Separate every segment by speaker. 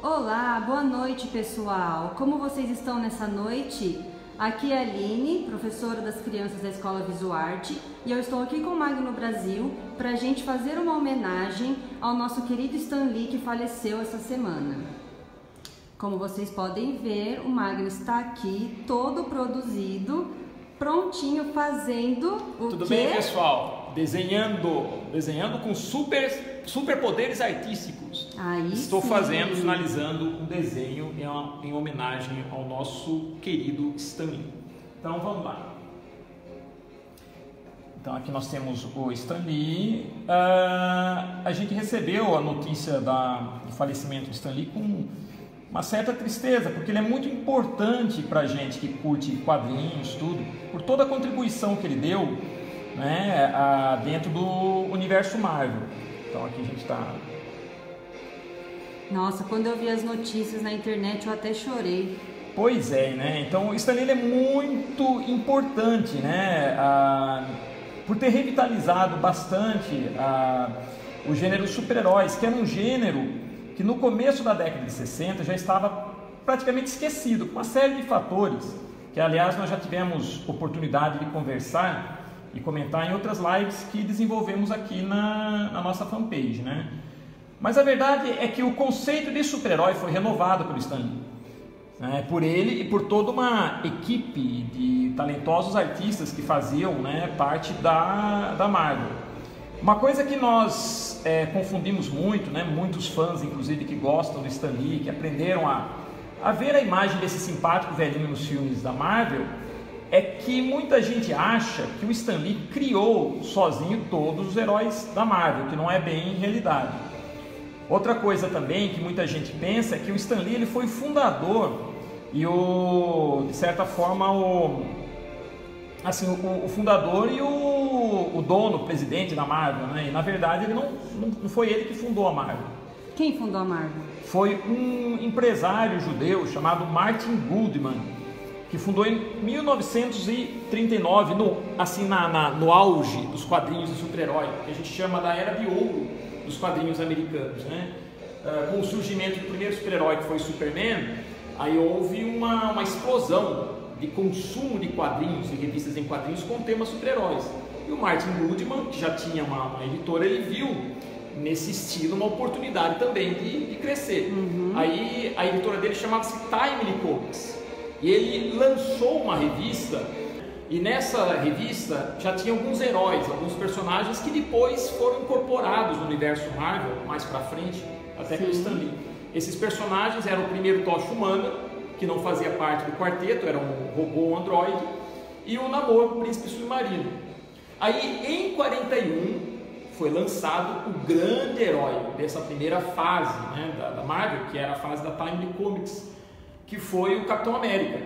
Speaker 1: Olá, boa noite pessoal! Como vocês estão nessa noite? Aqui é a Aline, professora das crianças da Escola Visuarte, e eu estou aqui com o Magno Brasil para a gente fazer uma homenagem ao nosso querido Stan Lee que faleceu essa semana. Como vocês podem ver, o Magno está aqui todo produzido, prontinho, fazendo o
Speaker 2: Tudo
Speaker 1: quê?
Speaker 2: bem, pessoal? Desenhando com superpoderes artísticos.
Speaker 1: Aí
Speaker 2: Estou
Speaker 1: sim.
Speaker 2: finalizando um desenho em homenagem ao nosso querido Stan Lee. Então vamos lá. Então aqui nós temos o Stan Lee. A gente recebeu a notícia do falecimento do Stan Lee com uma certa tristeza, porque ele é muito importante para a gente que curte quadrinhos, tudo, por toda a contribuição que ele deu, né, dentro do universo Marvel. Então aqui a gente está...
Speaker 1: Nossa, quando eu vi as notícias na internet eu até chorei.
Speaker 2: Pois é, né? Então o Stan Lee é muito importante, né, por ter revitalizado bastante o gênero super-heróis, que era um gênero que no começo da década de 60 já estava praticamente esquecido, com uma série de fatores, que aliás nós já tivemos oportunidade de conversar e comentar em outras lives que desenvolvemos aqui na nossa fanpage, né? Mas a verdade é que o conceito de super-herói foi renovado pelo Stan Lee, né? Por ele e por toda uma equipe de talentosos artistas que faziam, né, parte da Marvel. Uma coisa que nós confundimos muito, né? Muitos fãs, inclusive, que gostam do Stan Lee, que aprenderam a ver a imagem desse simpático velhinho nos filmes da Marvel, é que muita gente acha que o Stan Lee criou sozinho todos os heróis da Marvel, que não é bem realidade. Outra coisa também que muita gente pensa é que o Stan Lee ele foi o fundador e de certa forma o fundador e o dono, o presidente da Marvel, né? E na verdade ele não foi ele que fundou a Marvel.
Speaker 1: Quem fundou a Marvel?
Speaker 2: Foi um empresário judeu chamado Martin Goodman, que fundou em 1939, no auge dos quadrinhos de super-herói, que a gente chama da Era de Ouro dos quadrinhos americanos, né? Com o surgimento do primeiro super-herói, que foi Superman, aí houve uma explosão de consumo de quadrinhos e revistas em quadrinhos com temas super-heróis. E o Martin Goodman, que já tinha uma editora, ele viu nesse estilo uma oportunidade também de crescer. Aí a editora dele chamava-se Timely Comics. E ele lançou uma revista, e nessa revista já tinha alguns heróis, alguns personagens que depois foram incorporados no universo Marvel, mais pra frente, até pelo Stan Lee. Esses personagens eram o primeiro Tocha Humana, que não fazia parte do quarteto, era um robô, um androide, e o Namor, o príncipe submarino. Aí, em 41, foi lançado o grande herói dessa primeira fase, né, da Marvel, que era a fase da Timely Comics, que foi o Capitão América.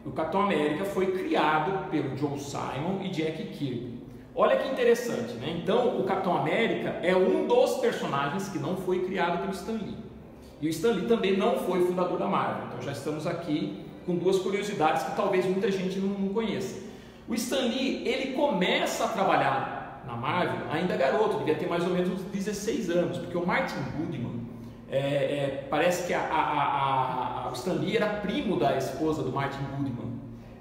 Speaker 2: O Capitão América foi criado pelo Joe Simon e Jack Kirby. Olha que interessante, né? Então, o Capitão América é um dos personagens que não foi criado pelo Stan Lee. E o Stan Lee também não foi o fundador da Marvel. Então já estamos aqui com duas curiosidades que talvez muita gente não conheça. O Stan Lee, ele começa a trabalhar na Marvel ainda garoto, devia ter mais ou menos uns 16 anos, porque o Martin Goodman, parece que o Stan Lee era primo da esposa do Martin Goodman.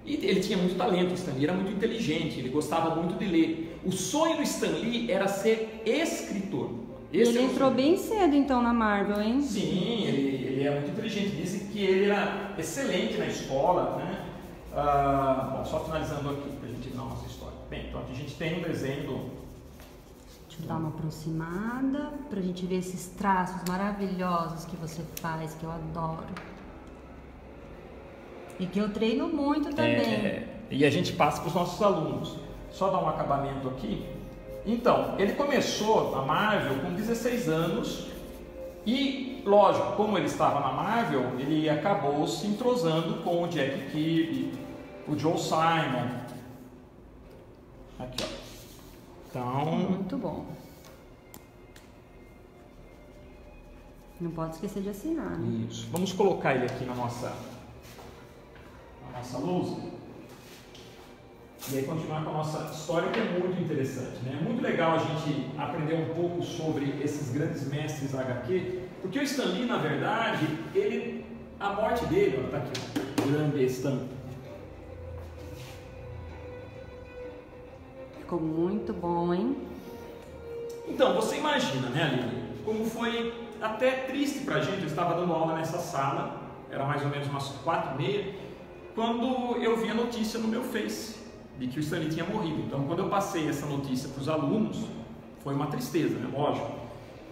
Speaker 2: E ele tinha muito talento, o Stan Lee era muito inteligente, ele gostava muito de ler. O sonho do Stan Lee era ser escritor.
Speaker 1: Ele entrou bem cedo então na Marvel, hein?
Speaker 2: Sim, ele é muito inteligente. Disse que ele era excelente na escola, né? Bom, só finalizando aqui para a gente ver a nossa história. Bem, então aqui a gente tem um desenho
Speaker 1: Deixa eu dar uma aproximada para a gente ver esses traços maravilhosos que você faz, que eu adoro. E que eu treino muito também.
Speaker 2: E a gente passa para os nossos alunos. Só dar um acabamento aqui. Então, ele começou a Marvel com 16 anos e, lógico, como ele estava na Marvel, ele acabou se entrosando com o Jack Kirby, o Joe Simon. Aqui, ó. Então...
Speaker 1: Muito bom. Não pode esquecer de assinar, né?
Speaker 2: Isso. Vamos colocar ele aqui na nossa lousa. E aí continuar com a nossa história, que é muito interessante, né? É muito legal a gente aprender um pouco sobre esses grandes mestres HQ, Porque o Stan Lee, na verdade, a morte dele, ó, tá aqui, ó, grande Stan.
Speaker 1: Ficou muito bom, hein?
Speaker 2: Então, você imagina, né, Aline, como foi até triste pra gente. Eu estava dando aula nessa sala, era mais ou menos umas 4h30, quando eu vi a notícia no meu Face de que o Stan Lee tinha morrido. Então, quando eu passei essa notícia para os alunos, foi uma tristeza, né? Lógico.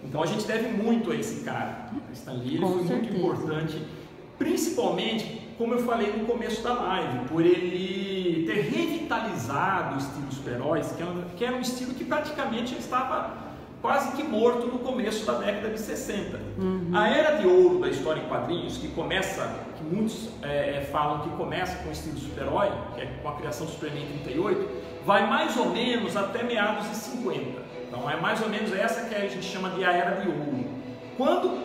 Speaker 2: Então, a gente deve muito a esse cara. O Stan Lee, ele foi muito importante, principalmente, como eu falei no começo da live, por ele ter revitalizado o estilo super-heróis, que era um estilo que praticamente estava quase que morto no começo da década de 60. A era de ouro da história em quadrinhos, que muitos falam que começa com o estilo super-herói, que é com a criação do Superman em 38, vai mais ou menos até meados de 50. Então é mais ou menos essa que a gente chama de a era de ouro. Quando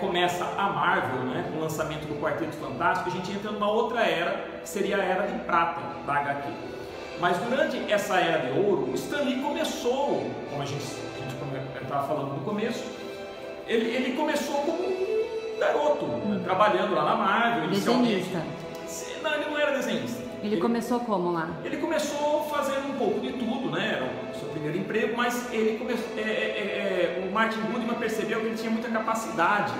Speaker 2: começa a Marvel, né, com o lançamento do Quarteto Fantástico, a gente entra numa outra era, que seria a era de prata da HQ. Mas durante essa era de ouro, o Stan Lee começou, como a gente estava falando no começo, ele começou como um garoto, né, trabalhando lá na Marvel, inicialmente.
Speaker 1: Desenhista?
Speaker 2: Não, ele não era desenhista.
Speaker 1: Ele começou como lá?
Speaker 2: Ele começou fazendo um pouco de tudo, né? Era o seu primeiro emprego, mas ele começou, o Martin Goodman percebeu que ele tinha muita capacidade,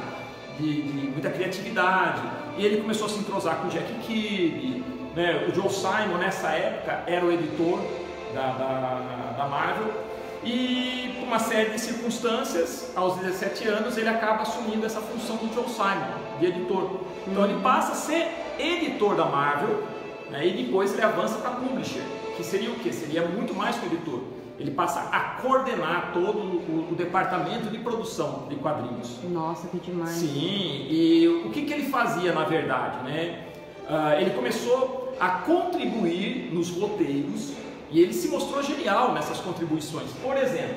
Speaker 2: muita criatividade, e ele começou a se entrosar com o Jack Kirby, né? O Joe Simon, nessa época, era o editor da Marvel, e por uma série de circunstâncias, aos 17 anos, ele acaba assumindo essa função do Joe Simon, de editor. Então ele passa a ser editor da Marvel, né, e depois ele avança para publisher, que seria o quê? Seria muito mais que o editor. Ele passa a coordenar todo o departamento de produção de quadrinhos.
Speaker 1: Nossa, que demais.
Speaker 2: Sim, e o que ele fazia na verdade, né? Ele começou a contribuir nos roteiros e ele se mostrou genial nessas contribuições. Por exemplo,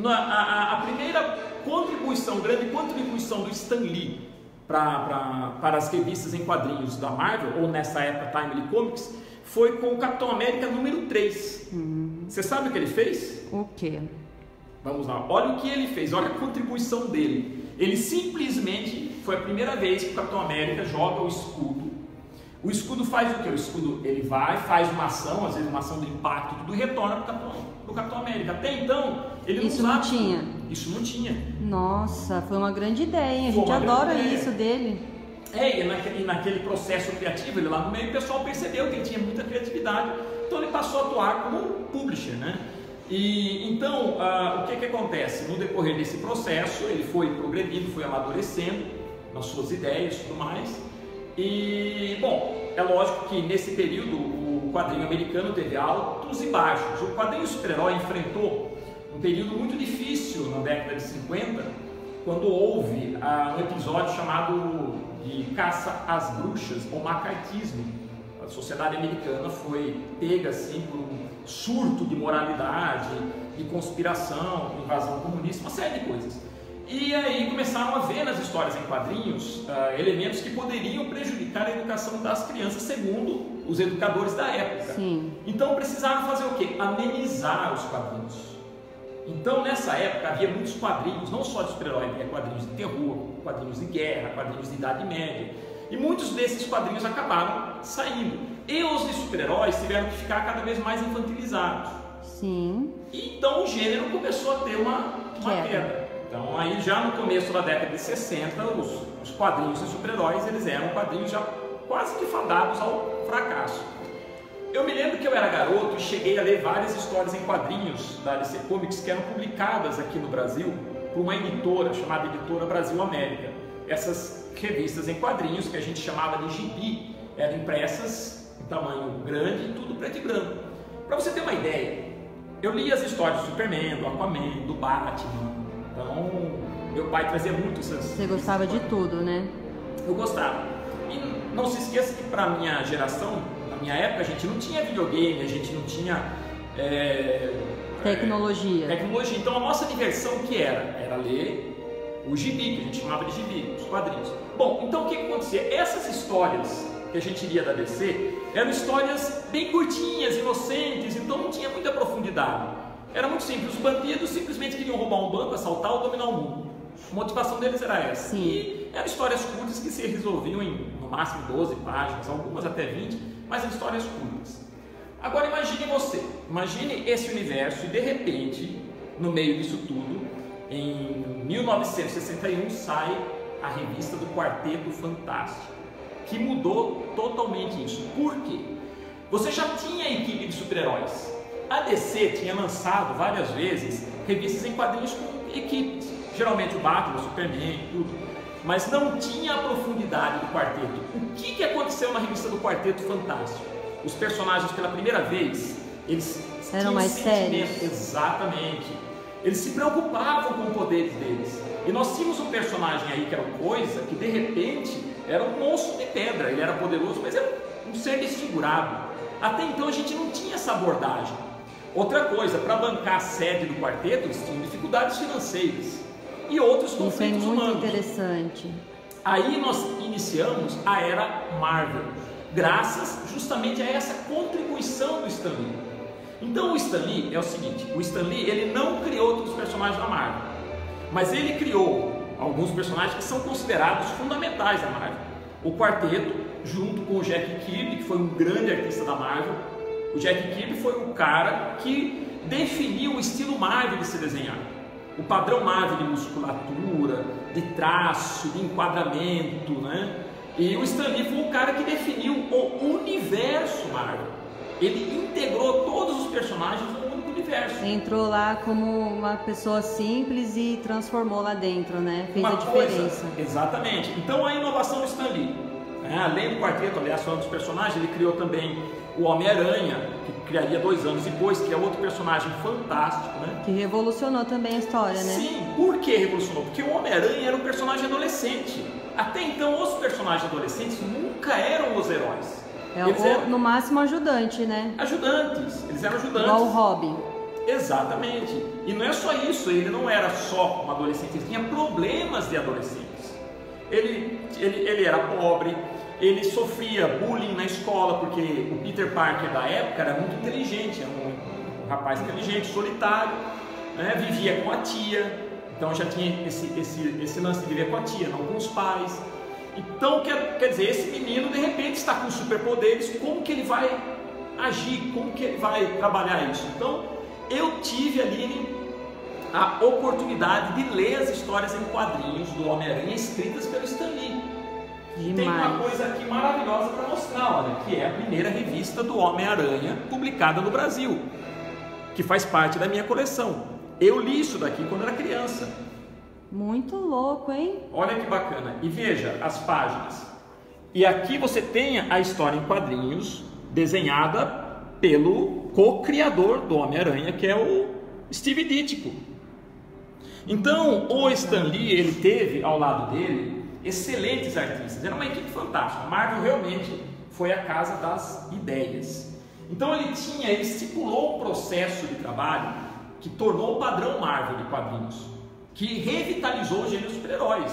Speaker 2: a primeira grande contribuição do Stan Lee para as revistas em quadrinhos da Marvel, ou nessa época Timely Comics, foi com o Capitão América número 3. Você sabe o que ele fez?
Speaker 1: O quê?
Speaker 2: Vamos lá, olha o que ele fez, olha a contribuição dele. Ele simplesmente, foi a primeira vez que o Capitão América joga o escudo. O escudo faz o quê? O escudo, ele vai, faz uma ação, às vezes uma ação de impacto, tudo, e retorna para o Capitão América. Até então, ele não usava.
Speaker 1: Isso não tinha?
Speaker 2: Isso não tinha.
Speaker 1: Nossa, foi uma grande ideia, hein? A gente adora isso dele.
Speaker 2: E naquele processo criativo, ele lá no meio, o pessoal percebeu que ele tinha muita criatividade, então ele passou a atuar como um publisher, né? E então, o que acontece? No decorrer desse processo, ele foi progredindo, foi amadurecendo nas suas ideias e tudo mais. E, bom, é lógico que nesse período o quadrinho americano teve altos e baixos. O quadrinho super-herói enfrentou um período muito difícil na década de 50, quando houve um episódio chamado de caça às bruxas, ou macartismo. A sociedade americana foi pega assim por um surto de moralidade, de conspiração, invasão comunista, uma série de coisas. E aí começaram a ver nas histórias em quadrinhos elementos que poderiam prejudicar a educação das crianças, segundo os educadores da época.
Speaker 1: Sim.
Speaker 2: Então precisaram fazer o quê? Amenizar os quadrinhos. Então nessa época havia muitos quadrinhos, não só de super-herói, havia quadrinhos de terror, quadrinhos de guerra, quadrinhos de Idade Média. E muitos desses quadrinhos acabaram saindo. E os de super-heróis tiveram que ficar cada vez mais infantilizados.
Speaker 1: Sim.
Speaker 2: E então o gênero começou a ter uma queda. Então aí já no começo da década de 60, os quadrinhos de super-heróis, eles eram quadrinhos já quase que fadados ao fracasso. Eu me lembro que eu era garoto e cheguei a ler várias histórias em quadrinhos da DC Comics que eram publicadas aqui no Brasil por uma editora chamada Editora Brasil América. Essas revistas em quadrinhos, que a gente chamava de gibi, eram impressas em tamanho grande, tudo preto e branco. Para você ter uma ideia, eu li as histórias do Superman, do Aquaman, do Batman. Então, meu pai trazia muito essas...
Speaker 1: Você gostava de tudo, né?
Speaker 2: Eu gostava. E não se esqueça que para a minha geração, na minha época, a gente não tinha videogame, a gente não tinha...
Speaker 1: Tecnologia.
Speaker 2: Então, a nossa diversão que era ler o gibi, que a gente chamava de gibi, os quadrinhos. Bom, então o que acontecia? Essas histórias que a gente lia da DC eram histórias bem curtinhas, inocentes, então não tinha muita profundidade. Era muito simples, os bandidos simplesmente queriam roubar um banco, assaltar ou dominar o mundo. A motivação deles era essa.
Speaker 1: Sim.
Speaker 2: E eram histórias curtas que se resolviam em, no máximo, 12 páginas, algumas até 20, mas eram histórias curtas. Agora imagine você, imagine esse universo e de repente, no meio disso tudo, em 1961 sai a revista do Quarteto Fantástico, que mudou totalmente isso. Por quê? Você já tinha a equipe de super-heróis. A DC tinha lançado várias vezes revistas em quadrinhos com equipes, geralmente o Batman, o Superman, tudo, mas não tinha a profundidade do quarteto. O que aconteceu na revista do Quarteto Fantástico? Os personagens, pela primeira vez, eles
Speaker 1: eram mais sérios.
Speaker 2: Exatamente. Eles se preocupavam com os poderes deles. E nós tínhamos um personagem aí que era o Coisa, que de repente era um monstro de pedra. Ele era poderoso, mas era um ser desfigurado. Até então a gente não tinha essa abordagem. Outra coisa, para bancar a sede do quarteto, eles tinham dificuldades financeiras e outros conflitos humanos.
Speaker 1: Isso é muito interessante.
Speaker 2: Aí nós iniciamos a era Marvel, graças justamente a essa contribuição do Stan Lee. Então o Stan Lee é o seguinte, o Stan Lee ele não criou todos os personagens da Marvel, mas ele criou alguns personagens que são considerados fundamentais da Marvel. O quarteto, junto com o Jack Kirby, que foi um grande artista da Marvel. O Jack Kirby foi o cara que definiu o estilo Marvel de se desenhar. O padrão Marvel de musculatura, de traço, de enquadramento, né? E o Stan Lee foi o cara que definiu o universo Marvel. Ele integrou todos os personagens no único universo.
Speaker 1: Entrou lá como uma pessoa simples e transformou lá dentro, né? Fez a diferença.
Speaker 2: Exatamente. Então a inovação do Stan Lee, né? Além do quarteto, aliás, falando dos personagens, ele criou também o Homem-Aranha, que criaria 2 anos depois, que é outro personagem fantástico, né?
Speaker 1: Que revolucionou também a história, né?
Speaker 2: Sim, por que revolucionou? Porque o Homem-Aranha era um personagem adolescente. Até então, os personagens adolescentes nunca eram os heróis.
Speaker 1: Eram, no máximo, ajudante, né?
Speaker 2: Ajudantes, eles eram ajudantes.
Speaker 1: Igual o Robin.
Speaker 2: Exatamente. E não é só isso, ele não era só um adolescente, ele tinha problemas de adolescentes. Ele era pobre, ele sofria bullying na escola, porque o Peter Parker da época era muito inteligente, era um rapaz inteligente, solitário, né? Vivia com a tia, então já tinha esse lance de viver com a tia, não com os pais. Então, quer dizer, esse menino de repente está com superpoderes, como que ele vai agir, como que ele vai trabalhar isso? Então, eu tive ali a oportunidade de ler as histórias em quadrinhos do Homem-Aranha escritas pelo Stan Lee. E tem uma coisa aqui maravilhosa para mostrar, olha, que é a primeira revista do Homem-Aranha publicada no Brasil, que faz parte da minha coleção. Eu li isso daqui quando era criança.
Speaker 1: Muito louco, hein?
Speaker 2: Olha que bacana. E veja as páginas. E aqui você tem a história em quadrinhos desenhada pelo co-criador do Homem-Aranha, que é o Steve Ditko. Então, o Stan Lee, ele teve ao lado dele excelentes artistas. Era uma equipe fantástica. A Marvel realmente foi a casa das ideias. Então, ele estipulou um processo de trabalho que tornou o padrão Marvel de quadrinhos, que revitalizou o gênero super-heróis.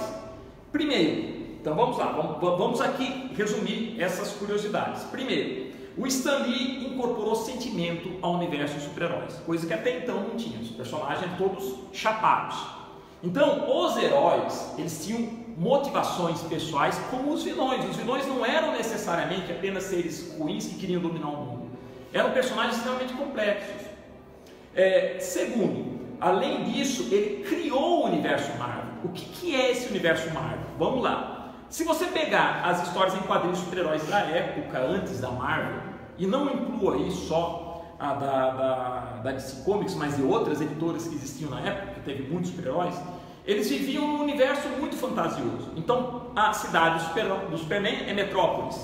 Speaker 2: Primeiro, então vamos lá, vamos aqui resumir essas curiosidades. Primeiro, o Stan Lee incorporou sentimento ao universo de super-heróis, coisa que até então não tinha, os personagens todos chapados. Então, os heróis, eles tinham motivações pessoais como os vilões. Os vilões não eram necessariamente apenas seres ruins que queriam dominar o mundo, eram personagens extremamente complexos. Segundo, além disso, ele criou o universo Marvel. O que é esse universo Marvel? Vamos lá. Se você pegar as histórias em quadrinhos super-heróis da época, antes da Marvel, e não inclua aí só a da DC Comics, mas de outras editoras que existiam na época, que teve muitos super-heróis, eles viviam num universo muito fantasioso. Então, a cidade do Superman é Metrópolis.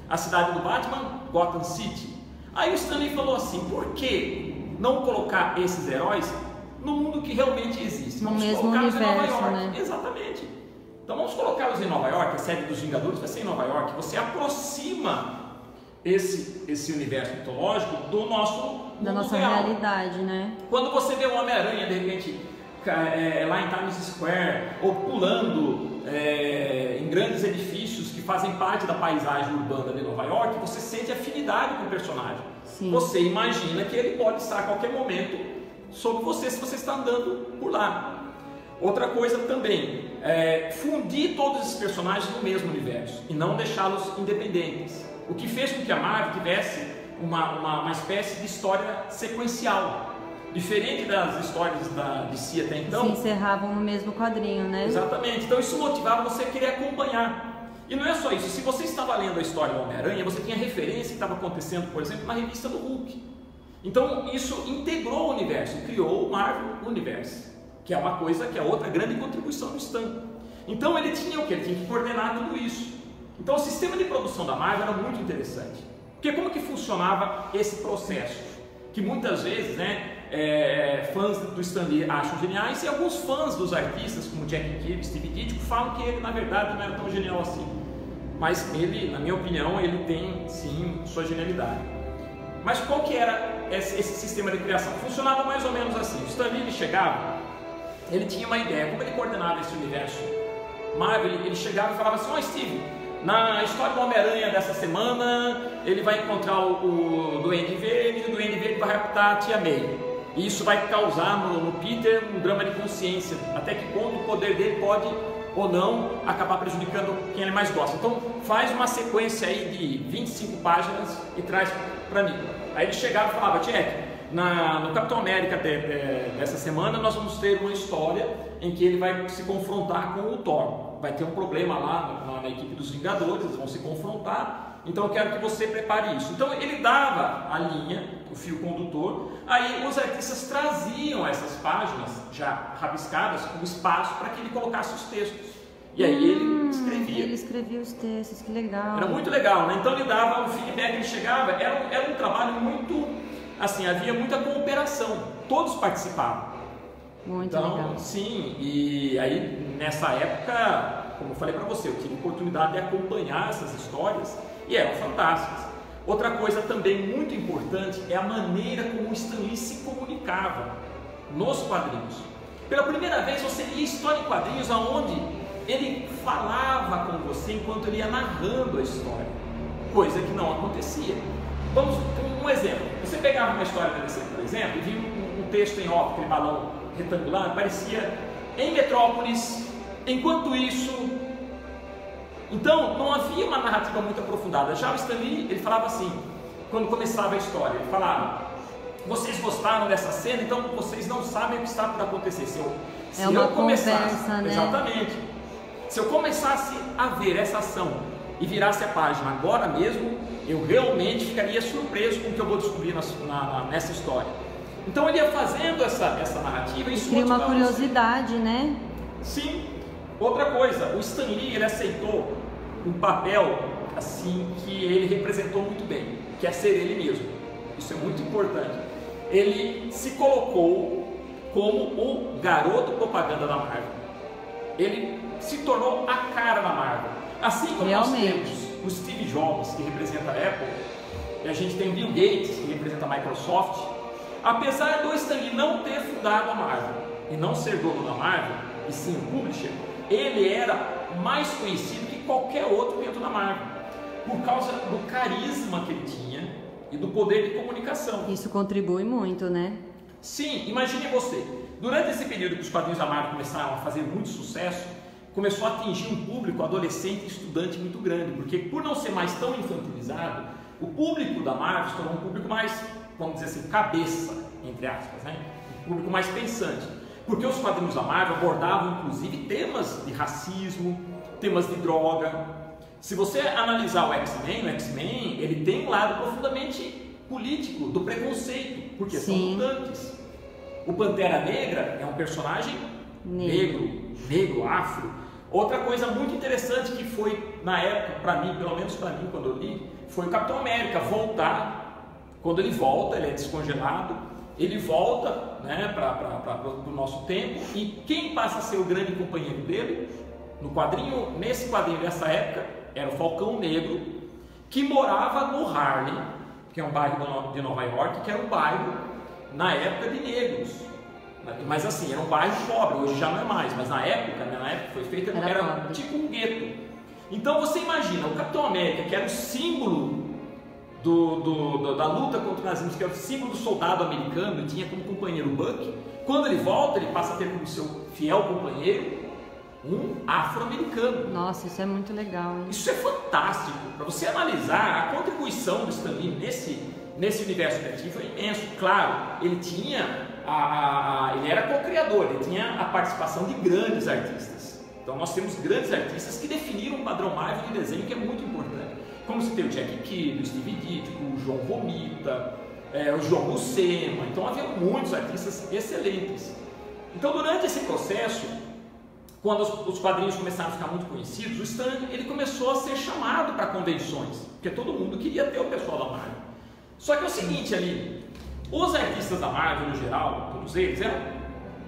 Speaker 2: A cidade do Batman, Gotham City. Aí o Stan Lee falou assim, por que não colocar esses heróis no mundo que realmente existe?
Speaker 1: Vamos colocá-los em Nova York. Né?
Speaker 2: Exatamente. Então vamos colocá-los em Nova York, a sede dos Vingadores vai ser em Nova York. Você aproxima esse universo mitológico do
Speaker 1: da nossa realidade, né?
Speaker 2: Quando você vê o Homem-Aranha, de repente, lá em Times Square, ou pulando em grandes edifícios que fazem parte da paisagem urbana de Nova York, você sente afinidade com o personagem. Sim. Você imagina que ele pode estar a qualquer momento sobre você, se você está andando por lá. Outra coisa também, fundir todos esses personagens no mesmo universo e não deixá-los independentes. O que fez com que a Marvel tivesse uma espécie de história sequencial, diferente das histórias da DC até então.
Speaker 1: Se encerravam no mesmo quadrinho, né?
Speaker 2: Exatamente, então isso motivava você a querer acompanhar. E não é só isso, se você estava lendo a história do Homem-Aranha, você tinha referência que estava acontecendo, por exemplo, na revista do Hulk. Então isso integrou o universo, criou o Marvel Universe, que é uma coisa, que é outra grande contribuição do Stan. Então ele tinha o quê? Ele tinha que coordenar tudo isso. Então o sistema de produção da Marvel era muito interessante. Porque como que funcionava esse processo? Que muitas vezes, né, fãs do Stan Lee acham geniais e alguns fãs dos artistas, como Jack Kirby, Steve Ditko, falam que ele na verdade não era tão genial assim. Mas ele, na minha opinião, ele tem sim sua genialidade. Mas qual que era esse sistema de criação? Funcionava mais ou menos assim. O Stan Lee, ele chegava, ele tinha uma ideia, como ele coordenava esse universo Marvel, ele chegava e falava assim: ó, Steve, na história do Homem-Aranha dessa semana, ele vai encontrar o Duende Verde, e o Duende Verde vai raptar a Tia May. E isso vai causar no Peter um drama de consciência, até que ponto o poder dele pode ou não acabar prejudicando quem ele mais gosta. Então faz uma sequência aí de 25 páginas e traz para mim. Aí ele chegava e falava: Jack, no Capitão América dessa semana nós vamos ter uma história em que ele vai se confrontar com o Thor. Vai ter um problema lá na equipe dos Vingadores, eles vão se confrontar, então eu quero que você prepare isso. Então ele dava a linha, o fio condutor, aí os artistas traziam essas páginas já rabiscadas com espaço para que ele colocasse os textos. E aí ele escrevia.
Speaker 1: Ele escrevia os textos, que legal.
Speaker 2: Era muito legal, né? Então ele dava o feedback, ele chegava, era um trabalho muito, assim, havia muita cooperação, todos participavam.
Speaker 1: Muito
Speaker 2: então,
Speaker 1: legal.
Speaker 2: Sim, e aí nessa época, como eu falei para você, eu tive oportunidade de acompanhar essas histórias e eram fantásticas. Outra coisa também muito importante é a maneira como o Stan Lee se comunicava nos quadrinhos. Pela primeira vez você lia história em quadrinhos onde ele falava com você enquanto ele ia narrando a história, coisa que não acontecia. Vamos um exemplo, você pegava uma história da DC, por exemplo, e via um texto em off, aquele balão retangular, aparecia em Metrópolis, enquanto isso. Então não havia uma narrativa muito aprofundada. Já o Stan Lee, ele falava assim, quando começava a história, ele falava: vocês gostaram dessa cena, então vocês não sabem o que está por acontecer. Se eu começasse,
Speaker 1: conversa, né?
Speaker 2: Exatamente, se eu começasse a ver essa ação e virasse a página agora mesmo, eu realmente ficaria surpreso com o que eu vou descobrir nessa história. Então ele ia fazendo essa narrativa e isso
Speaker 1: cria uma curiosidade, né?
Speaker 2: Sim. Outra coisa, o Stan Lee, ele aceitou um papel assim que ele representou muito bem, que é ser ele mesmo. Isso é muito importante. Ele se colocou como o garoto propaganda da Marvel. Ele se tornou a cara da Marvel. Assim como nós temos o Steve Jobs, que representa a Apple, e a gente tem o Bill Gates, que representa a Microsoft. Apesar do Stan Lee não ter fundado a Marvel e não ser dono da Marvel, e sim o publisher, ele era mais conhecido que qualquer outro dentro da Marvel, por causa do carisma que ele tinha e do poder de comunicação.
Speaker 1: Isso contribui muito, né?
Speaker 2: Sim, imagine você, durante esse período que os quadrinhos da Marvel começaram a fazer muito sucesso, começou a atingir um público adolescente e estudante muito grande, porque por não ser mais tão infantilizado, o público da Marvel se tornou um público mais, vamos dizer assim, cabeça, entre aspas, né? Um público mais pensante, porque os quadrinhos da Marvel abordavam inclusive temas de racismo, temas de droga. Se você analisar o X-Men ele tem um lado profundamente político, do preconceito, porque são mutantes. O Pantera Negra é um personagem negro, afro. Outra coisa muito interessante que foi, na época, para mim, pelo menos para mim, quando eu li, foi o Capitão América voltar. Quando ele volta, ele é descongelado, ele volta, né, para o nosso tempo, e quem passa a ser o grande companheiro dele, nesse quadrinho dessa época, era o Falcão Negro, que morava no Harlem, que é um bairro de Nova York, que era um bairro, na época, de negros. Mas assim, era um bairro pobre, hoje já não é mais, mas na época foi feito, era tipo um gueto. Então você imagina, o Capitão América, que era o símbolo da luta contra o nazismo, que é o símbolo do soldado americano, e tinha como companheiro o Buck. Quando ele volta, ele passa a ter como seu fiel companheiro um afro-americano.
Speaker 1: Nossa, isso é muito legal, hein?
Speaker 2: Isso é fantástico. Para você analisar a contribuição do Stan Lee nesse universo criativo é imenso. Claro, ele tinha ele era co-criador, ele tinha a participação de grandes artistas. Então nós temos grandes artistas que definiram um padrão Marvel de desenho que é muito importante. Como se tem o Jack Kirby, o Steve Ditko, o João Romita, o João Buscema. Então havia muitos artistas excelentes. Então durante esse processo, quando os quadrinhos começaram a ficar muito conhecidos, o Stan ele começou a ser chamado para convenções, porque todo mundo queria ter o pessoal da Marvel. Só que é o seguinte ali, os artistas da Marvel no geral, todos eles, eram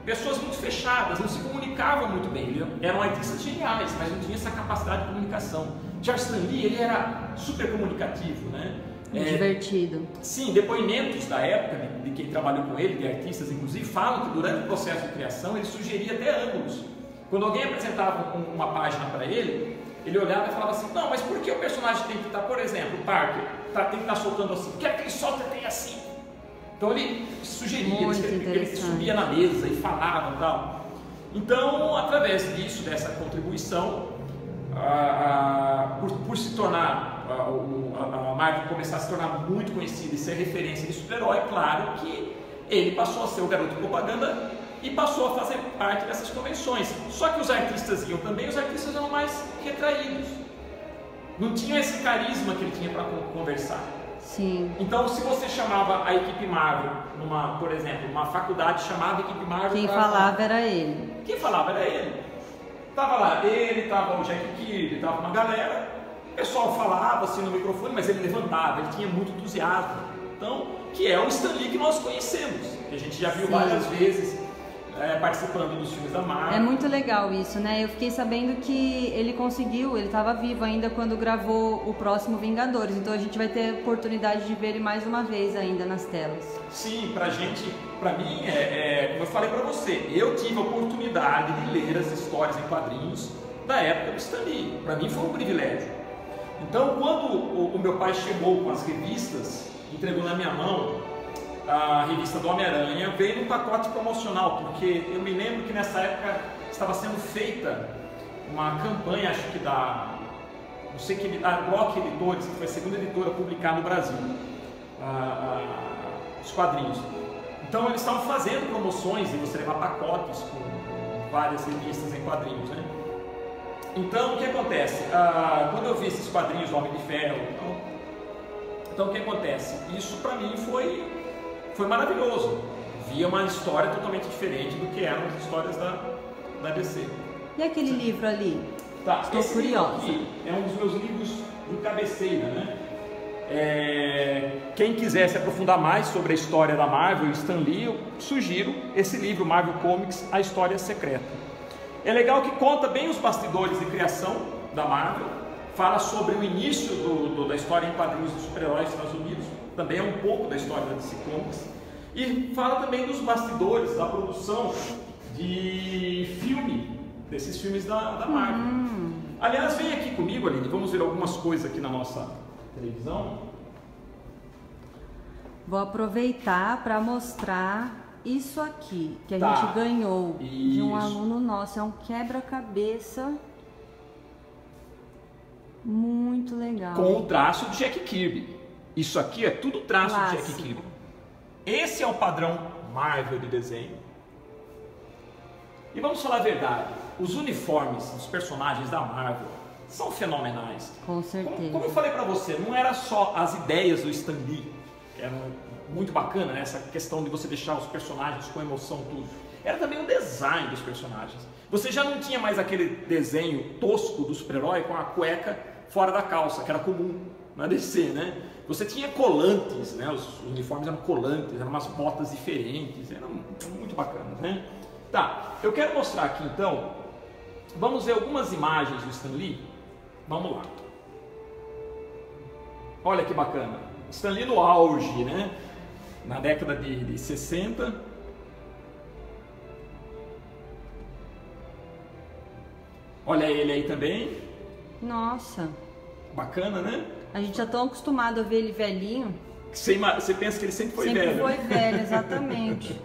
Speaker 2: pessoas muito fechadas, não se comunicavam muito bem, eram artistas geniais, mas não tinham essa capacidade de comunicação. Charles Stan Lee, ele era super comunicativo, né?
Speaker 1: Divertido. Sim,
Speaker 2: depoimentos da época, de quem trabalhou com ele, de artistas inclusive, falam que durante o processo de criação ele sugeria até ângulos. Quando alguém apresentava uma página para ele, ele olhava e falava assim, não, mas por que o personagem tem que estar, por exemplo, o Parker, tem que estar soltando assim? Por que ele solta tem assim? Então ele sugeria, ele subia na mesa e falava e tal. Então, através disso, dessa contribuição, por se tornar, a Marvel começar a se tornar muito conhecida e ser referência de super-herói, claro que ele passou a ser o garoto de propaganda e passou a fazer parte dessas convenções. Só que os artistas iam também, os artistas eram mais retraídos. Não tinham esse carisma que ele tinha para conversar.
Speaker 1: Sim.
Speaker 2: Então, se você chamava a equipe Marvel, por exemplo, uma faculdade chamava a equipe Marvel...
Speaker 1: Quem falava era ele.
Speaker 2: Quem falava era ele. Tava lá ele, tava o Jack Kirby, tava uma galera, o pessoal falava assim no microfone, mas ele levantava, ele tinha muito entusiasmo. Então, que é o Stan Lee que nós conhecemos, que a gente já viu várias vezes participando dos filmes da Marvel.
Speaker 1: É muito legal isso, né? Eu fiquei sabendo que ele conseguiu, ele estava vivo ainda quando gravou o próximo Vingadores, então a gente vai ter a oportunidade de ver ele mais uma vez ainda nas telas.
Speaker 2: Sim, pra mim, como eu falei pra você, eu tive a oportunidade de ler as histórias em quadrinhos da época do Stan Lee. Pra mim foi um privilégio. Então, quando o meu pai chegou com as revistas, entregou na minha mão a revista do Homem-Aranha, veio num pacote promocional, porque eu me lembro que nessa época estava sendo feita uma campanha, acho que da Block Editores, que foi a segunda editora a publicar no Brasil os quadrinhos. Então eles estavam fazendo promoções e você levar pacotes com várias revistas em quadrinhos, né? Então o que acontece? Quando eu vi esses quadrinhos do Homem de Ferro, então o que acontece? Isso para mim foi maravilhoso. Via uma história totalmente diferente do que eram as histórias da DC.
Speaker 1: E aquele livro ali?
Speaker 2: Tá,
Speaker 1: estou curiosa.
Speaker 2: Aqui é um dos meus livros de cabeceira, né? Quem quiser se aprofundar mais sobre a história da Marvel e Stan Lee, eu sugiro esse livro, Marvel Comics, A História Secreta. É legal que conta bem os bastidores de criação da Marvel, fala sobre o início da história em quadrinhos dos super-heróis dos Estados Unidos, também é um pouco da história da DC Comics, e fala também dos bastidores da produção de filme, desses filmes da Marvel. Aliás, vem aqui comigo, Aline, vamos ver algumas coisas aqui na nossa televisão.
Speaker 1: Vou aproveitar para mostrar isso aqui, que a gente ganhou de um aluno nosso. É um quebra-cabeça muito legal.
Speaker 2: Com o traço do Jack Kirby. Isso aqui é tudo traço do Jack Kirby. Esse é o padrão Marvel de desenho. E vamos falar a verdade, os uniformes dos personagens da Marvel são fenomenais.
Speaker 1: Com certeza.
Speaker 2: Como eu falei pra você, não era só as ideias do Stan Lee, que eram muito bacana, né? Essa questão de você deixar os personagens com emoção, tudo. Era também o design dos personagens. Você já não tinha mais aquele desenho tosco do super-herói com a cueca fora da calça, que era comum na DC, né? Você tinha colantes, né? Os uniformes eram colantes, eram umas botas diferentes, eram muito bacanas, né? Tá, eu quero mostrar aqui então, vamos ver algumas imagens do Stan Lee. Vamos lá. Olha que bacana. Stan Lee no auge, né? Na década de 60. Olha ele aí também.
Speaker 1: Nossa.
Speaker 2: Bacana, né?
Speaker 1: A gente já tão acostumado a ver ele velhinho.
Speaker 2: Você pensa que ele sempre foi velho.
Speaker 1: Sempre foi velho, exatamente.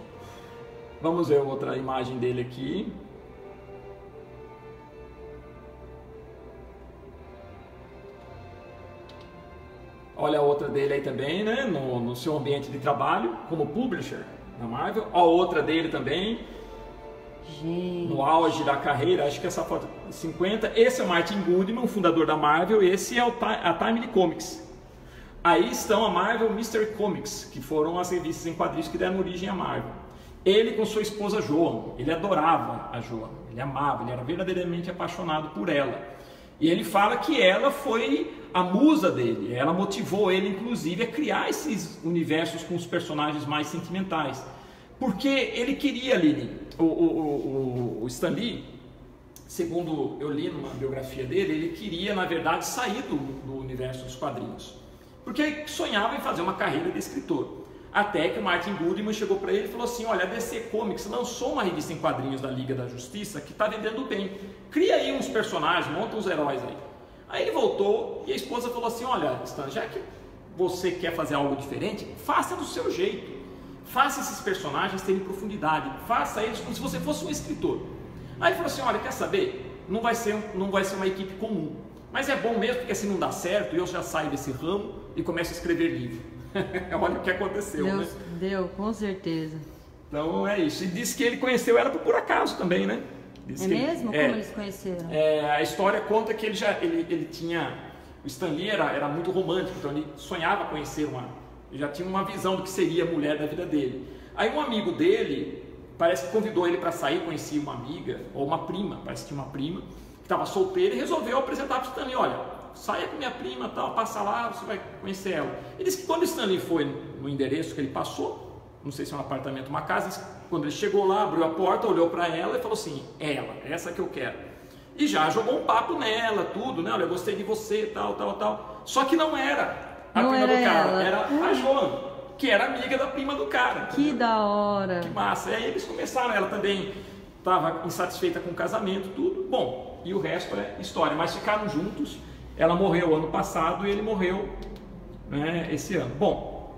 Speaker 2: Vamos ver outra imagem dele aqui. Olha a outra dele aí também, né? No seu ambiente de trabalho, como publisher na Marvel. A outra dele também.
Speaker 1: Gente.
Speaker 2: No auge da carreira, acho que essa foto é 50. Esse é o Martin Goodman, o fundador da Marvel. Esse é a Timely Comics. Aí estão a Marvel Mystery Comics, que foram as revistas em quadrinhos que deram origem à Marvel. Ele com sua esposa Joan, ele adorava a Joan, ele amava, ele era verdadeiramente apaixonado por ela. E ele fala que ela foi a musa dele, ela motivou ele inclusive a criar esses universos com os personagens mais sentimentais. Porque ele queria, Aline, o Stan Lee, segundo eu li numa biografia dele, ele queria na verdade sair do universo dos quadrinhos. Porque ele sonhava em fazer uma carreira de escritor. Até que o Martin Goodman chegou para ele e falou assim, olha, a DC Comics lançou uma revista em quadrinhos da Liga da Justiça que está vendendo bem. Cria aí uns personagens, monta uns heróis aí. Aí ele voltou e a esposa falou assim, olha, Stan, já que você quer fazer algo diferente, faça do seu jeito. Faça esses personagens terem profundidade. Faça eles como se você fosse um escritor. Aí ele falou assim, olha, quer saber? Não vai ser uma equipe comum. Mas é bom mesmo, porque assim não dá certo, eu já saio desse ramo e começo a escrever livro. Olha o que aconteceu,
Speaker 1: Deus,
Speaker 2: né?
Speaker 1: Deu, com certeza.
Speaker 2: Então é isso. E disse que ele conheceu ela por acaso também, né?
Speaker 1: É mesmo? Como eles conheceram?
Speaker 2: A história conta que ele tinha... O Stan Lee era muito romântico, então ele sonhava conhecer ele já tinha uma visão do que seria a mulher da vida dele. Aí um amigo dele, parece que convidou ele para sair, conhecia uma amiga, ou uma prima, parece que tinha uma prima, que estava solteira e resolveu apresentar para o Stan Lee, olha, saia com minha prima, tal, passa lá, você vai conhecer ela. Ele disse que quando o Stan Lee foi no endereço que ele passou, não sei se é um apartamento, uma casa, quando ele chegou lá, abriu a porta, olhou para ela e falou assim, essa que eu quero. E já jogou um papo nela, tudo, né, olha, eu gostei de você, tal. Só que não era a prima do cara, era a Joan, que era amiga da prima do cara.
Speaker 1: Que da hora.
Speaker 2: Que massa. E aí eles começaram, ela também estava insatisfeita com o casamento, tudo. Bom, e o resto é história. Mas ficaram juntos. Ela morreu ano passado e ele morreu, né, esse ano. Bom,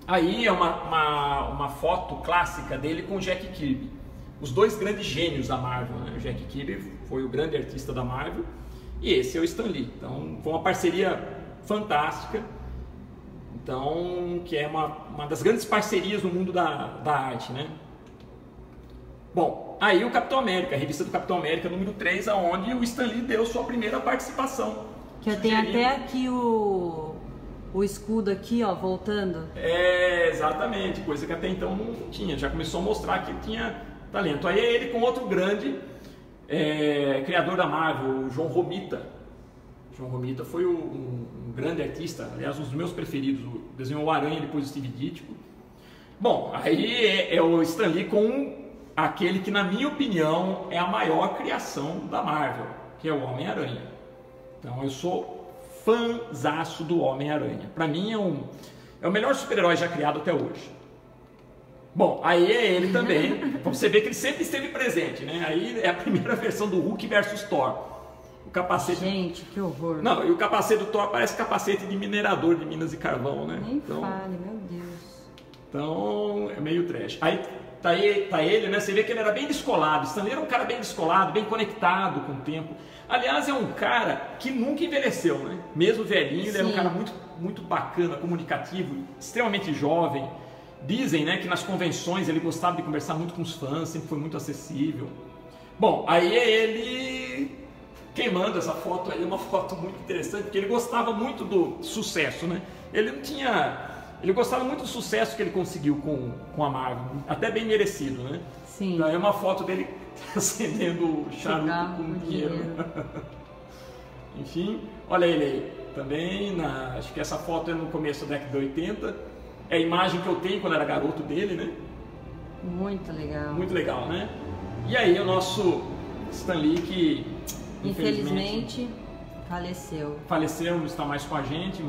Speaker 2: aí é uma foto clássica dele com o Jack Kirby. Os dois grandes gênios da Marvel, né? O Jack Kirby foi o grande artista da Marvel e esse é o Stan Lee. Então foi uma parceria fantástica. Então, que é uma das grandes parcerias no mundo da arte, né? Bom, aí o Capitão América, a revista do Capitão América número 3, onde o Stan Lee deu sua primeira participação.
Speaker 1: Que eu tenho até aqui o escudo aqui, ó, voltando.
Speaker 2: Exatamente, coisa que até então não tinha, já começou a mostrar que tinha talento. Aí ele com outro grande criador da Marvel, o John Romita. John Romita foi um grande artista, aliás, um dos meus preferidos, desenhou o Aranha depois do Steve Ditko. Bom, aí é o Stan Lee com aquele que, na minha opinião, é a maior criação da Marvel, que é o Homem-Aranha. Então eu sou fãzaço do Homem-Aranha. Para mim é o melhor super-herói já criado até hoje. Bom, aí é ele também, você vê que ele sempre esteve presente, né? Aí é a primeira versão do Hulk versus Thor. O capacete...
Speaker 1: Gente, que horror.
Speaker 2: Não, e o capacete do Thor parece capacete de minerador de minas e carvão, né?
Speaker 1: Nem fale, meu Deus.
Speaker 2: Então, é meio trash. Aí tá ele, né? Você vê que ele era bem descolado. Stan Lee era um cara bem descolado, bem conectado com o tempo. Aliás, é um cara que nunca envelheceu, né? Mesmo velhinho, ele era um cara muito, muito bacana, comunicativo, extremamente jovem. Dizem, né, que nas convenções ele gostava de conversar muito com os fãs, sempre foi muito acessível. Bom, aí é ele... Quem manda essa foto aí é uma foto muito interessante, porque ele gostava muito do sucesso, né? Ele gostava muito do sucesso que ele conseguiu com a Marvel, até bem merecido, né?
Speaker 1: Sim.
Speaker 2: Então é uma foto dele acendendo charuto com dinheiro. Enfim, olha ele aí. Também, acho que essa foto é no começo da década de 80. É a imagem que eu tenho quando era garoto dele, né?
Speaker 1: Muito legal.
Speaker 2: Muito legal, né? E aí o nosso Stan Lee que...
Speaker 1: Infelizmente faleceu,
Speaker 2: não está mais com a gente,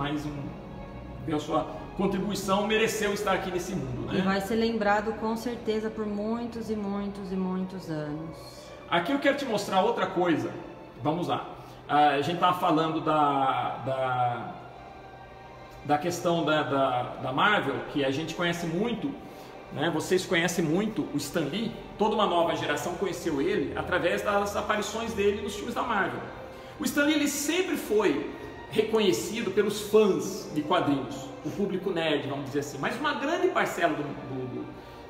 Speaker 2: deu sua contribuição, mereceu estar aqui nesse mundo, né?
Speaker 1: E vai ser lembrado com certeza por muitos e muitos e muitos anos.
Speaker 2: Aqui eu quero te mostrar outra coisa. Vamos lá. A gente estava falando da questão da Marvel, que a gente conhece muito, né? Vocês conhecem muito o Stan Lee, toda uma nova geração conheceu ele através das aparições dele nos filmes da Marvel. O Stan Lee ele sempre foi reconhecido pelos fãs de quadrinhos, o público nerd, vamos dizer assim, mas uma grande parcela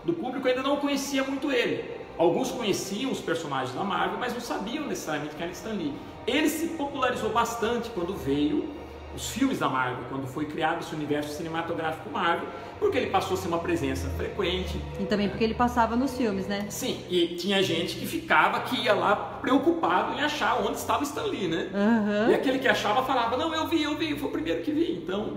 Speaker 2: do público ainda não conhecia muito ele. Alguns conheciam os personagens da Marvel, mas não sabiam necessariamente quem era Stan Lee. Ele se popularizou bastante quando veio os filmes da Marvel, quando foi criado esse universo cinematográfico Marvel, porque ele passou a ser uma presença frequente.
Speaker 1: E também porque ele passava nos filmes, né?
Speaker 2: Sim, e tinha gente que ia lá preocupado em achar onde estava Stan Lee, né?
Speaker 1: Uhum.
Speaker 2: E aquele que achava falava, não, eu vi, foi o primeiro que vi, então...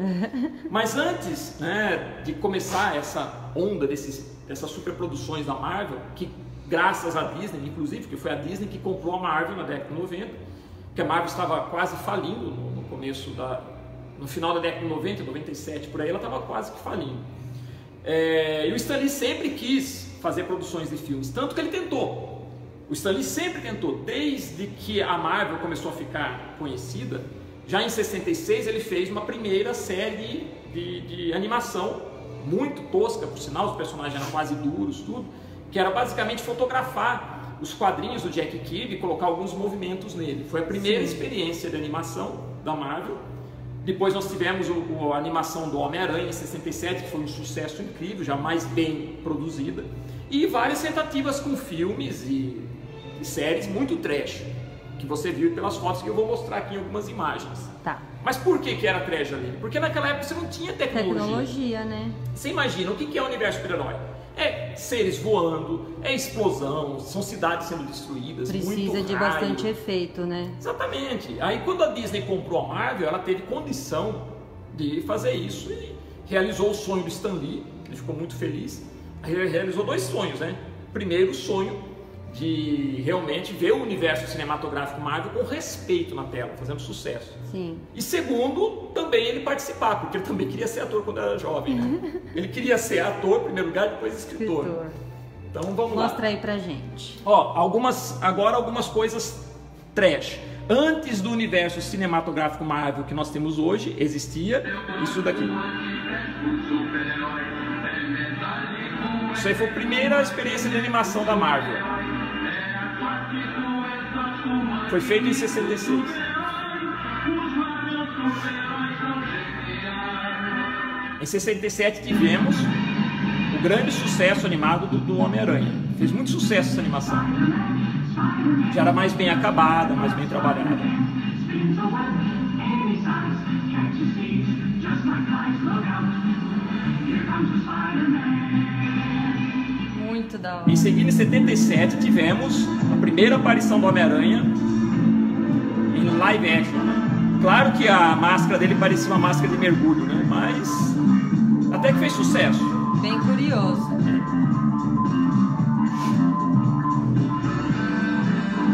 Speaker 2: Mas antes, né, de começar essa onda dessas superproduções da Marvel, que graças à Disney, inclusive, que foi a Disney que comprou a Marvel na década de 90, que a Marvel estava quase falindo no começo no final da década de 90, 97, por aí, ela estava quase que falindo. E o Stan Lee sempre quis fazer produções de filmes, tanto que ele tentou. O Stan Lee sempre tentou, desde que a Marvel começou a ficar conhecida. Já em 66 ele fez uma primeira série de animação, muito tosca, por sinal, os personagens eram quase duros, tudo, que era basicamente fotografar os quadrinhos do Jack Kirby e colocar alguns movimentos nele. Foi a primeira experiência de animação da Marvel. Depois nós tivemos a animação do Homem-Aranha em 67, que foi um sucesso incrível, já mais bem produzida. E várias tentativas com filmes e séries muito trash, que você viu pelas fotos que eu vou mostrar aqui em algumas imagens.
Speaker 1: Tá.
Speaker 2: Mas por que era trash ali? Porque naquela época você não tinha tecnologia.
Speaker 1: Tecnologia, né?
Speaker 2: Você imagina, o que é o universo super-herói? É seres voando, é explosão, são cidades sendo destruídas,
Speaker 1: precisa de
Speaker 2: raio.
Speaker 1: bastante efeito, né?
Speaker 2: Exatamente. Aí quando a Disney comprou a Marvel, ela teve condição de fazer isso e realizou o sonho do Stan Lee, ele ficou muito feliz. Realizou dois sonhos, né? Primeiro, o sonho de realmente ver o universo cinematográfico Marvel com respeito na tela, fazendo sucesso.
Speaker 1: Sim.
Speaker 2: E segundo, também ele participar, porque ele também queria ser ator quando era jovem, né? Ele queria ser ator, em primeiro lugar, depois escritor. Então vamos lá.
Speaker 1: Mostra aí pra gente.
Speaker 2: Ó, agora algumas coisas trash. Antes do universo cinematográfico Marvel que nós temos hoje, existia isso daqui. Isso aí foi a primeira experiência de animação da Marvel. Foi feito em 66. Em 67 tivemos o grande sucesso animado do Homem-Aranha. Fez muito sucesso essa animação. Já era mais bem acabada, mais bem trabalhada.
Speaker 1: Muito da hora.
Speaker 2: Em seguida, em 77, tivemos a primeira aparição do Homem-Aranha em live action. Claro que a máscara dele parecia uma máscara de mergulho, né? Mas até que fez sucesso.
Speaker 1: Bem curioso.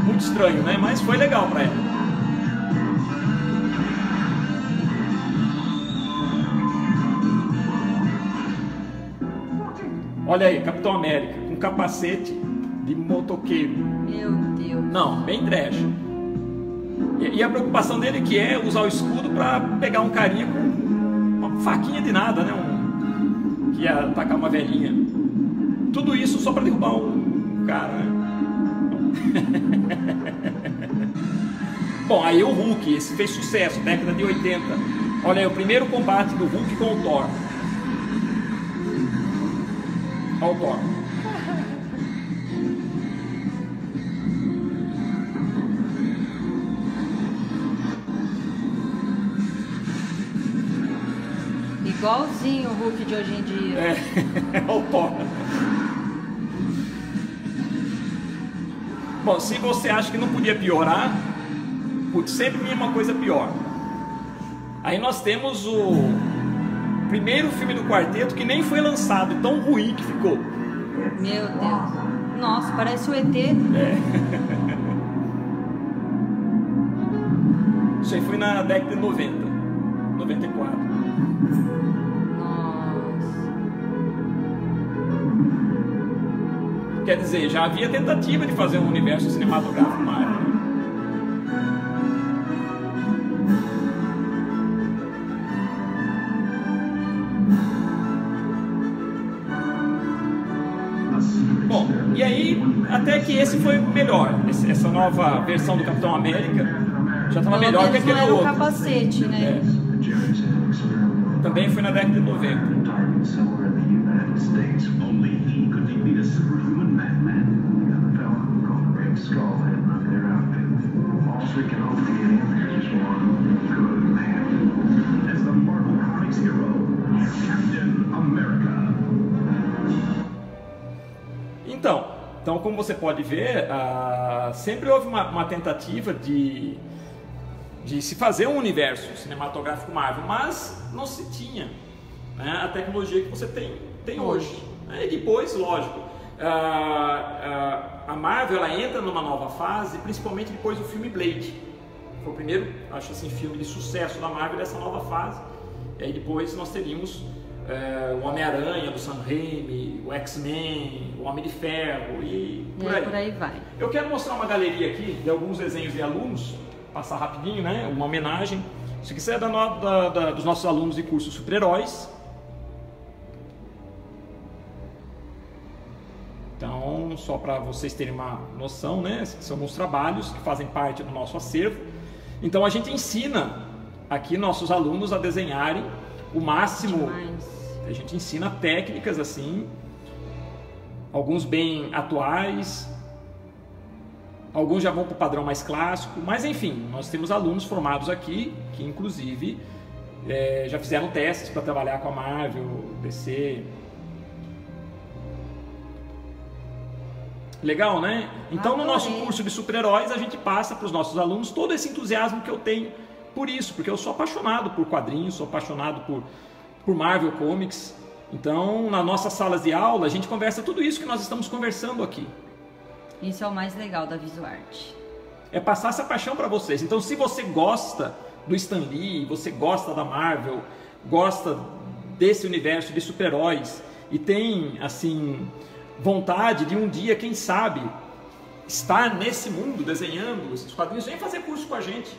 Speaker 2: Muito estranho, né? Mas foi legal pra ela. Olha aí, Capitão América, com capacete de motoqueiro.
Speaker 1: Meu Deus.
Speaker 2: Não, bem trash. E a preocupação dele que é usar o escudo para pegar um carinha com uma faquinha de nada, né? Que ia atacar uma velhinha. Tudo isso só para derrubar um cara, né? Bom, aí o Hulk, esse fez sucesso, década de 80. Olha aí, o primeiro combate do Hulk com o Thor. Olha o Thor.
Speaker 1: Igualzinho o Hulk de hoje em dia.
Speaker 2: É o Thor. Bom, se você acha que não podia piorar, putz, sempre vinha uma coisa pior. Aí nós temos o primeiro filme do quarteto que nem foi lançado, tão ruim que ficou.
Speaker 1: Meu Deus. Nossa, parece o ET.
Speaker 2: É. Isso aí foi na década de 90, 94.
Speaker 1: Nossa.
Speaker 2: Quer dizer, já havia tentativa de fazer um universo cinematográfico Marvel. até que esse foi melhor. Essa nova versão do Capitão América já estava melhor que aquele outro.
Speaker 1: O capacete, né?
Speaker 2: Também foi na década de 90. Então, como você pode ver, sempre houve uma tentativa de se fazer um universo cinematográfico Marvel, mas não se tinha, né, a tecnologia que você tem hoje. E depois, lógico, a Marvel ela entra numa nova fase, principalmente depois do filme Blade. Foi o primeiro, acho assim, filme de sucesso da Marvel dessa nova fase. E aí depois nós teríamos o Homem-Aranha do Sam Raimi, o X-Men, o Homem de Ferro e por aí
Speaker 1: vai.
Speaker 2: Eu quero mostrar uma galeria aqui de alguns desenhos de alunos, passar rapidinho, né? Uma homenagem. Isso aqui é dos nossos alunos de curso Super-Heróis. Então, só para vocês terem uma noção, né? São alguns trabalhos que fazem parte do nosso acervo. Então, a gente ensina aqui nossos alunos a desenharem o máximo. A gente ensina técnicas assim, alguns bem atuais, alguns já vão para o padrão mais clássico, mas enfim, nós temos alunos formados aqui que inclusive já fizeram testes para trabalhar com a Marvel, DC. Legal, né? Então no nosso curso de super-heróis a gente passa para os nossos alunos todo esse entusiasmo que eu tenho por isso, porque eu sou apaixonado por quadrinhos, sou apaixonado por Marvel Comics. Então, nas nossas salas de aula, a gente conversa tudo isso que nós estamos conversando aqui.
Speaker 1: Isso é o mais legal da VisuArt.
Speaker 2: É passar essa paixão para vocês. Então, se você gosta do Stan Lee, você gosta da Marvel, gosta desse universo de super-heróis e tem, assim, vontade de um dia, quem sabe, estar nesse mundo desenhando esses quadrinhos, vem fazer curso com a gente.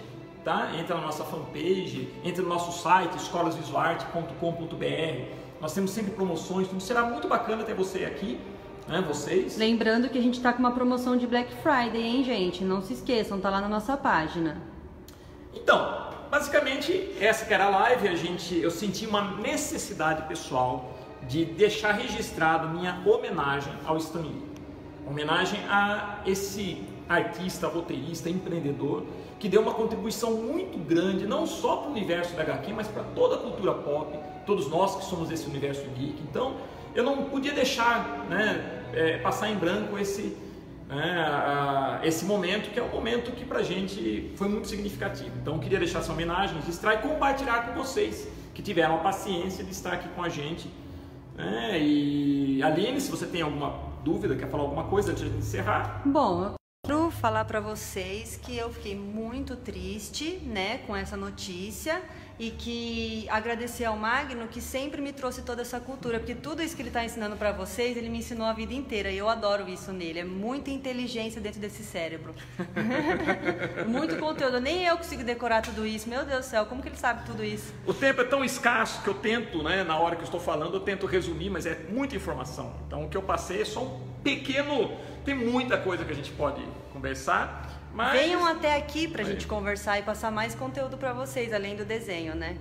Speaker 2: Tá? Entra na nossa fanpage, entra no nosso site escolasvisuarte.com.br. Nós temos sempre promoções, então será muito bacana ter você aqui, né? Vocês.
Speaker 1: Lembrando que a gente está com uma promoção de Black Friday, hein, gente? Não se esqueçam, tá lá na nossa página.
Speaker 2: Então, basicamente essa que era a live, eu senti uma necessidade pessoal de deixar registrado minha homenagem ao Stan Lee. Homenagem a esse artista, roteirista, empreendedor, que deu uma contribuição muito grande, não só para o universo da HQ, mas para toda a cultura pop, todos nós que somos esse universo geek. Então, eu não podia deixar, né, passar em branco esse momento, que é um momento que para a gente foi muito significativo. Então, eu queria deixar essa homenagem, registrar e compartilhar com vocês, que tiveram a paciência de estar aqui com a gente. E, Aline, se você tem alguma dúvida, quer falar alguma coisa antes de encerrar?
Speaker 1: Bom, quero falar para vocês que eu fiquei muito triste, né, com essa notícia e que agradecer ao Magno que sempre me trouxe toda essa cultura, porque tudo isso que ele está ensinando para vocês, ele me ensinou a vida inteira e eu adoro isso nele, é muita inteligência dentro desse cérebro. Muito conteúdo, nem eu consigo decorar tudo isso, meu Deus do céu, como que ele sabe tudo isso?
Speaker 2: O tempo é tão escasso que eu tento, né, na hora que eu estou falando, eu tento resumir, mas é muita informação. Então o que eu passei é só um pequeno... Tem muita coisa que a gente pode conversar, mas...
Speaker 1: Venham até aqui pra gente conversar e passar mais conteúdo para vocês, além do desenho, né?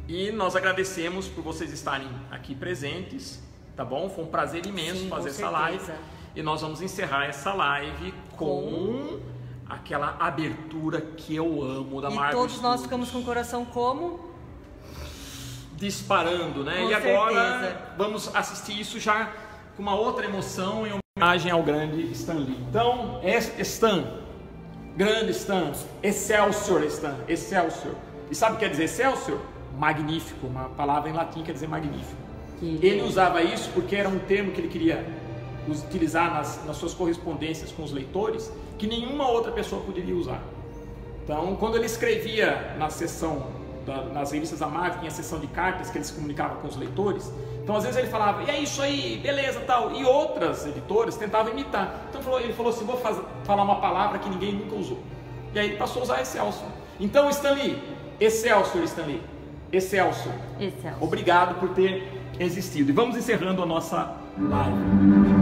Speaker 2: E nós agradecemos por vocês estarem aqui presentes, tá bom? Foi um prazer imenso fazer essa live. E nós vamos encerrar essa live com aquela abertura que eu amo da Marvel.
Speaker 1: E todos nós ficamos com o coração como?
Speaker 2: Disparando, né?
Speaker 1: Com
Speaker 2: e agora
Speaker 1: certeza.
Speaker 2: Vamos assistir isso já com uma outra emoção e homenagem ao grande Stan Lee. Então, Stan, grande Stan, Excelsior Stan, Excelsior. E sabe o que quer dizer Excelsior? Magnífico, uma palavra em latim quer dizer magnífico. Ele usava isso porque era um termo que ele queria utilizar nas suas correspondências com os leitores, que nenhuma outra pessoa poderia usar. Então, quando ele escrevia na seção, nas revistas da Marvel, tinha a seção de cartas que ele se comunicava com os leitores. Então, às vezes ele falava, e é isso aí, beleza, tal. E outras editoras tentavam imitar. Então, ele falou assim, vou falar uma palavra que ninguém nunca usou. E aí ele passou a usar Excelsior. Então, Stan Lee, Excelsior, Stan Lee. Excelsior.
Speaker 1: Excelsior.
Speaker 2: Obrigado por ter existido. E vamos encerrando a nossa live.